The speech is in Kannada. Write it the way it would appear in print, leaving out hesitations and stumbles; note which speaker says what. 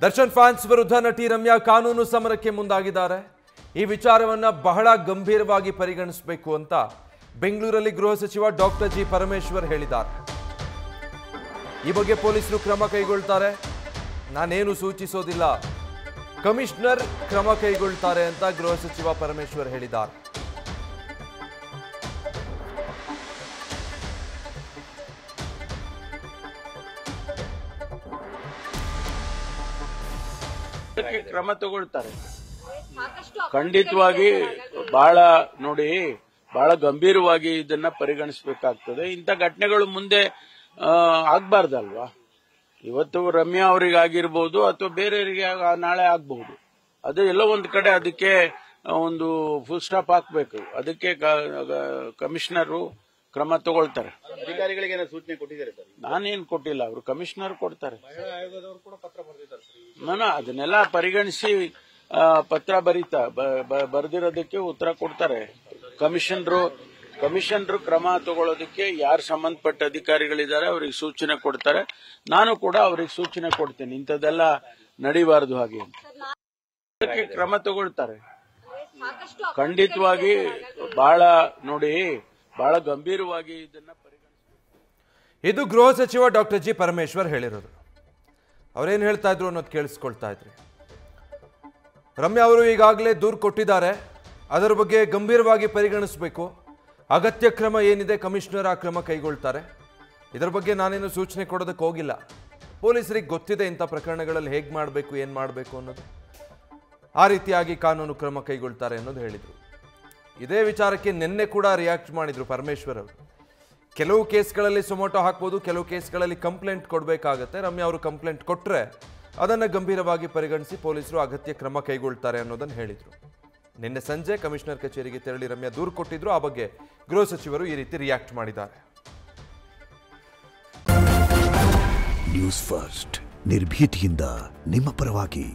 Speaker 1: ದರ್ಶನ್ ಫ್ಯಾನ್ಸ್ ವಿರುದ್ಧ ನಟಿ ರಮ್ಯಾ ಕಾನೂನು ಸಮರಕ್ಕೆ ಮುಂದಾಗಿದ್ದಾರೆ. ಈ ವಿಚಾರವನ್ನ ಬಹಳ ಗಂಭೀರವಾಗಿ ಪರಿಗಣಿಸಬೇಕು ಅಂತ ಬೆಂಗಳೂರಲ್ಲಿ ಗೃಹ ಸಚಿವ ಡಾಕ್ಟರ್ ಜಿ ಪರಮೇಶ್ವರ್ ಹೇಳಿದ್ದಾರೆ. ಈ ಬಗ್ಗೆ ಪೊಲೀಸರು ಕ್ರಮ ಕೈಗೊಳ್ತಾರೆ, ನಾನೇನು ಸೂಚಿಸೋದಿಲ್ಲ, ಕಮಿಷನರ್ ಕ್ರಮ ಕೈಗೊಳ್ತಾರೆ ಅಂತ ಗೃಹ ಸಚಿವ ಪರಮೇಶ್ವರ್ ಹೇಳಿದ್ದಾರೆ.
Speaker 2: ಕ್ರಮ ತಗೊಳ್ತಾರೆ ಖಂಡಿತವಾಗಿ. ಬಹಳ ನೋಡಿ, ಬಹಳ ಗಂಭೀರವಾಗಿ ಇದನ್ನ ಪರಿಗಣಿಸಬೇಕಾಗ್ತದೆ. ಇಂಥ ಘಟನೆಗಳು ಮುಂದೆ ಆಗ್ಬಾರ್ದಲ್ವಾ? ಇವತ್ತು ರಮ್ಯಾ ಅವರಿಗೆ ಆಗಿರ್ಬೋದು ಅಥವಾ ಬೇರೆಯವರಿಗೆ ನಾಳೆ ಆಗ್ಬಹುದು. ಅದು ಎಲ್ಲೋ ಒಂದು ಕಡೆ ಅದಕ್ಕೆ ಒಂದು ಫುಲ್ ಸ್ಟಾಪ್ ಹಾಕಬೇಕು. ಅದಕ್ಕೆ ಕಮಿಷನರು ಕ್ರಮ ತಗೊಳ್ತಾರೆ.
Speaker 3: ಅಧಿಕಾರಿಗಳಿಗೆ ಸೂಚನೆ ಕೊಟ್ಟಿದ್ದಾರೆ ಸರ್?
Speaker 2: ನಾನೇನು ಕೊಟ್ಟಿಲ್ಲ, ಅವರು ಕಮಿಷನರ್ ಕೊಡ್ತಾರೆ. ನಾನು ಅದನ್ನೆಲ್ಲ ಪರಿಗಣಿಸಿ ಪತ್ರ ಬರೆದಿರೋದಕ್ಕೆ ಉತ್ತರ ಕೊಡ್ತಾರೆ. ಕಮಿಷನರು ಕ್ರಮ ತಗೊಳ್ಳೋದಕ್ಕೆ ಯಾರು ಸಂಬಂಧಪಟ್ಟ ಅಧಿಕಾರಿಗಳಿದ್ದಾರೆ ಅವರಿಗೆ ಸೂಚನೆ ಕೊಡ್ತಾರೆ. ನಾನು ಕೂಡ ಅವರಿಗೆ ಸೂಚನೆ ಕೊಡ್ತೇನೆ, ಇಂಥದ್ದೆಲ್ಲ ನಡೀಬಾರದು ಹಾಗೆ ಅಂತ. ಅದಕ್ಕೆ ಕ್ರಮ ತಗೊಳ್ತಾರೆ ಖಂಡಿತವಾಗಿ. ಬಹಳ ನೋಡಿ, ಬಹಳ ಗಂಭೀರವಾಗಿ ಇದನ್ನ ಪರಿಗಣಿಸಬೇಕು.
Speaker 1: ಇದು ಗೃಹ ಸಚಿವ ಡಾಕ್ಟರ್ ಜಿ ಪರಮೇಶ್ವರ್ ಹೇಳಿರೋದು. ಅವರೇನು ಹೇಳ್ತಾ ಇದ್ರು ಅನ್ನೋದು ಕೇಳಿಸ್ಕೊಳ್ತಾ ಇದ್ರಿ. ರಮ್ಯಾ ಅವರು ಈಗಾಗಲೇ ದೂರು ಕೊಟ್ಟಿದ್ದಾರೆ, ಅದರ ಬಗ್ಗೆ ಗಂಭೀರವಾಗಿ ಪರಿಗಣಿಸಬೇಕು, ಅಗತ್ಯ ಕ್ರಮ ಏನಿದೆ ಕಮಿಷನರ್ ಆ ಕ್ರಮ ಕೈಗೊಳ್ತಾರೆ. ಇದರ ಬಗ್ಗೆ ನಾನೇನು ಸೂಚನೆ ಕೊಡೋದಕ್ಕೆ ಹೋಗಿಲ್ಲ, ಪೊಲೀಸರಿಗೆ ಗೊತ್ತಿದೆ ಇಂಥ ಪ್ರಕರಣಗಳಲ್ಲಿ ಹೇಗೆ ಮಾಡಬೇಕು, ಏನು ಮಾಡಬೇಕು ಅನ್ನೋದು, ಆ ರೀತಿಯಾಗಿ ಕಾನೂನು ಕ್ರಮ ಕೈಗೊಳ್ತಾರೆ ಅನ್ನೋದು ಹೇಳಿದರು. ಇದೇ ವಿಚಾರಕ್ಕೆ ನಿನ್ನೆ ಕೂಡ ರಿಯಾಕ್ಟ್ ಮಾಡಿದರು ಪರಮೇಶ್ವರ್ ಅವರು. ಕೆಲವು ಕೇಸ್ಗಳಲ್ಲಿ ಸುಮೋಟೋ ಹಾಕ್ಬೋದು, ಕೆಲವು ಕೇಸ್ಗಳಲ್ಲಿ ಕಂಪ್ಲೇಂಟ್ ಕೊಡಬೇಕಾಗತ್ತೆ. ರಮ್ಯಾ ಅವರು ಕಂಪ್ಲೇಂಟ್ ಕೊಟ್ಟರೆ ಅದನ್ನು ಗಂಭೀರವಾಗಿ ಪರಿಗಣಿಸಿ ಪೊಲೀಸರು ಅಗತ್ಯ ಕ್ರಮ ಕೈಗೊಳ್ತಾರೆ ಅನ್ನೋದನ್ನು ಹೇಳಿದರು. ನಿನ್ನೆ ಸಂಜೆ ಕಮಿಷನರ್ ಕಚೇರಿಗೆ ತೆರಳಿ ರಮ್ಯಾ ದೂರು ಕೊಟ್ಟಿದ್ರು. ಆ ಬಗ್ಗೆ ಗೃಹ ಸಚಿವರು ಈ ರೀತಿ ರಿಯಾಕ್ಟ್ ಮಾಡಿದ್ದಾರೆ.
Speaker 4: ನ್ಯೂಸ್ ಫಸ್ಟ್ ನಿರ್ಭೀತಿಯಿಂದ ನಿಮ್ಮ ಪರವಾಗಿ.